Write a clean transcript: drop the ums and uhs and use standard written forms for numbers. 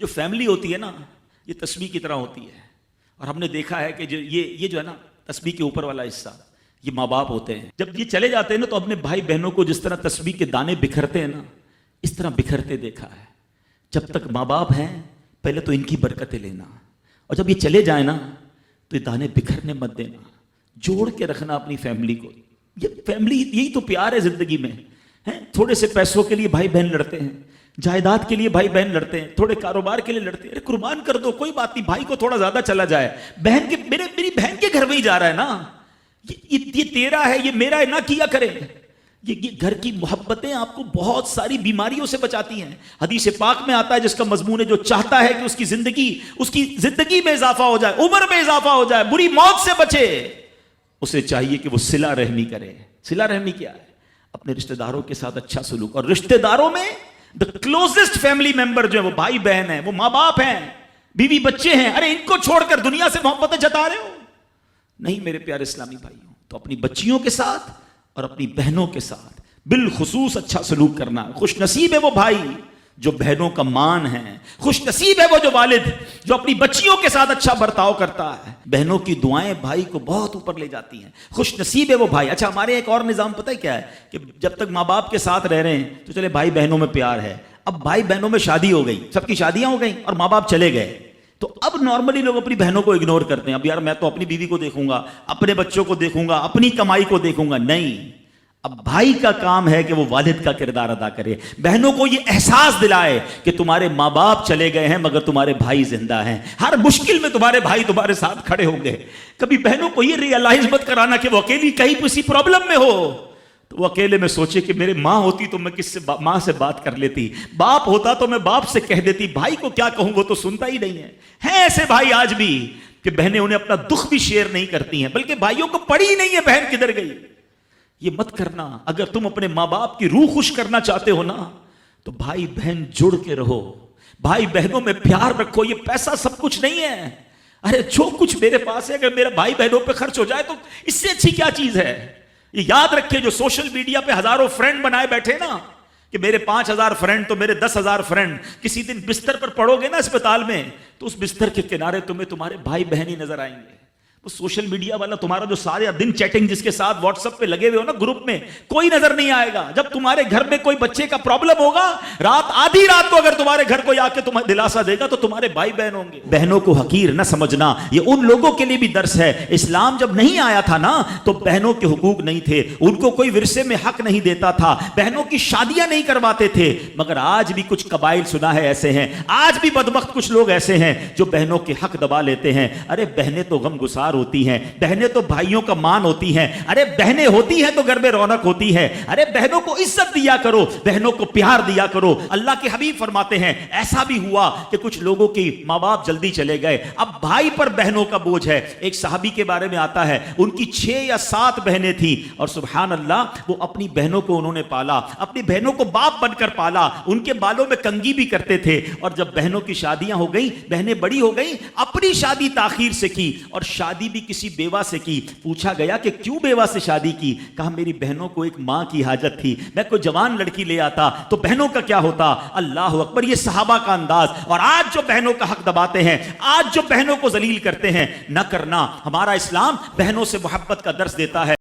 جو فیملی ہوتی ہے نا یہ تسبیح کی طرح ہوتی ہے، اور ہم نے دیکھا ہے کہ جو یہ جو ہے نا تسبیح کے اوپر والا حصہ یہ ماں باپ ہوتے ہیں. جب یہ چلے جاتے ہیں نا تو اپنے بھائی بہنوں کو جس طرح تسبیح کے دانے بکھرتے ہیں نا اس طرح بکھرتے دیکھا ہے. جب تک ماں باپ ہیں پہلے تو ان کی برکتیں لینا، اور جب یہ چلے جائیں نا تو یہ دانے بکھرنے مت دینا، جوڑ کے رکھنا اپنی فیملی کو. یہ فیملی یہی تو پیار ہے زندگی میں. تھوڑے سے پیسوں کے لیے بھائی بہن لڑتے ہیں، جائیداد کے لیے بھائی بہن لڑتے ہیں، تھوڑے کاروبار کے لیے لڑتے ہیں. ارے قربان کر دو، کوئی بات نہیں، بھائی کو تھوڑا زیادہ چلا جائے، بہن کے میری بہن کے گھر میں ہی جا رہا ہے نا، یہ تیرا ہے یہ میرا ہے نہ کیا کرے. یہ گھر کی محبتیں آپ کو بہت ساری بیماریوں سے بچاتی ہیں. حدیث پاک میں آتا ہے جس کا مضمون ہے جو چاہتا ہے کہ اس کی زندگی میں اضافہ ہو جائے، عمر میں اضافہ ہو جائے، بری موت سے بچے، اسے چاہیے کہ وہ صلہ رحمی کرے. صلہ رحمی کیا ہے؟ اپنے رشتہ داروں کے ساتھ اچھا سلوک. اور رشتہ داروں میں the closest family member جو ہے وہ بھائی بہن ہیں، وہ ماں باپ ہیں، بیوی بچے ہیں. ارے ان کو چھوڑ کر دنیا سے محبتیں جتا رہے ہو؟ نہیں میرے پیارے اسلامی بھائیوں. تو اپنی بچیوں کے ساتھ اور اپنی بہنوں کے ساتھ بالخصوص اچھا سلوک کرنا. خوش نصیب ہے وہ بھائی جو بہنوں کا مان ہے، خوش نصیب ہے وہ جو والد جو اپنی بچیوں کے ساتھ اچھا برتاؤ کرتا ہے. بہنوں کی دعائیں بھائی کو بہت اوپر لے جاتی ہیں. خوش نصیب ہے وہ بھائی. اچھا ہمارے ایک اور نظام پتہ ہے کیا ہے کہ جب تک ماں باپ کے ساتھ رہ رہے ہیں تو چلے بھائی بہنوں میں پیار ہے. اب بھائی بہنوں میں شادی ہو گئی، سب کی شادیاں ہو گئیں اور ماں باپ چلے گئے، تو اب نارملی لوگ اپنی بہنوں کو اگنور کرتے ہیں. اب یار میں تو اپنی بیوی کو دیکھوں گا، اپنے بچوں کو دیکھوں گا، اپنی کمائی کو دیکھوں گا. نہیں، اب بھائی کا کام ہے کہ وہ والد کا کردار ادا کرے، بہنوں کو یہ احساس دلائے کہ تمہارے ماں باپ چلے گئے ہیں مگر تمہارے بھائی زندہ ہیں، ہر مشکل میں تمہارے بھائی تمہارے ساتھ کھڑے ہوں گے. کبھی بہنوں کو یہ ریئلائز مت کرانا کہ وہ اکیلی کہیں کسی پرابلم میں ہو تو وہ اکیلے میں سوچے کہ میرے ماں ہوتی تو میں ماں سے بات کر لیتی، باپ ہوتا تو میں باپ سے کہہ دیتی، بھائی کو کیا کہوں وہ تو سنتا ہی نہیں ہے. ہیں ایسے بھائی آج بھی کہ بہنیں انہیں اپنا دکھ بھی شیئر نہیں کرتی ہیں، بلکہ بھائیوں کو پڑی ہی نہیں ہے بہن کدھر گئی. یہ مت کرنا. اگر تم اپنے ماں باپ کی روح خوش کرنا چاہتے ہو نا تو بھائی بہن جڑ کے رہو، بھائی بہنوں میں پیار رکھو. یہ پیسہ سب کچھ نہیں ہے. ارے جو کچھ میرے پاس ہے اگر میرا بھائی بہنوں پہ خرچ ہو جائے تو اس سے اچھی کیا چیز ہے. یہ یاد رکھے جو سوشل میڈیا پہ ہزاروں فرینڈ بنائے بیٹھے نا کہ میرے 5,000 فرینڈ تو میرے 10,000 فرینڈ، کسی دن بستر پر پڑو گے نا اسپتال میں تو اس بستر کے کنارے تمہیں تمہارے بھائی بہن ہی نظر آئیں گے. وہ سوشل میڈیا والا تمہارا جو سارے دن چیٹنگ جس کے ساتھ واٹس ایپ پہ لگے ہوئے ہو نا گروپ میں، کوئی نظر نہیں آئے گا. جب تمہارے گھر میں کوئی بچے کا پرابلم ہوگا رات آدھی رات کو اگر تمہارے گھر کوئی آ کے تمہیں دلاسا دے گا تو تمہارے بھائی بہن ہوں گے. بہنوں کو حقیر نہ سمجھنا، یہ ان لوگوں کے لیے بھی درس ہے. اسلام جب نہیں آیا تھا نا تو بہنوں کے حقوق نہیں تھے، ان کو کوئی ورثے میں حق نہیں دیتا تھا، بہنوں کی شادیاں نہیں کرواتے تھے. مگر آج بھی کچھ قبائل سنا ہے ایسے ہیں، آج بھی بدبخت کچھ لوگ ایسے ہیں جو بہنوں کے حق دبا لیتے ہیں. ارے بہنیں تو غم گسار ہوتی ہیں، بہنیں تو بھائیوں کا مان ہوتی ہیں. ارے بہنیں ہوتی ہیں تو گھر میں رونق ہوتی ہے. ارے بہنوں کو عزت دیا کرو، بہنوں کو پیار دیا کرو. اللہ کے حبیب فرماتے ہیں ایسا بھی ہوا کہ کچھ لوگوں کی ماں باپ جلدی چلے گئے، اب بھائی پر بہنوں کا بوجھ ہے. ایک صحابی کے بارے میں آتا ہے ان کی 6 یا 7 بہنیں تھیں اور سبحان اللہ وہ اپنی بہنوں کو انہوں نے پالا، اپنی بہنوں کو باپ بن کر پالا. ان کے بالوں میں کنگھی بھی کرتے تھے. اور جب بہنوں کی شادیاں ہو گئیں، بہنیں بڑی ہو گئیں، اپنی شادی تاخیر سے کی اور شادی بھی کسی بیوہ سے کی. پوچھا گیا کہ کیوں بیوہ سے شادی کی؟ کہا میری بہنوں کو ایک ماں کی حاجت تھی، میں کوئی جوان لڑکی لے آتا تو بہنوں کا کیا ہوتا. اللہ اکبر. یہ صحابہ کا انداز. اور آج جو بہنوں کا حق دباتے ہیں، آج جو بہنوں کو ذلیل کرتے ہیں، نہ کرنا. ہمارا اسلام بہنوں سے محبت کا درس دیتا ہے.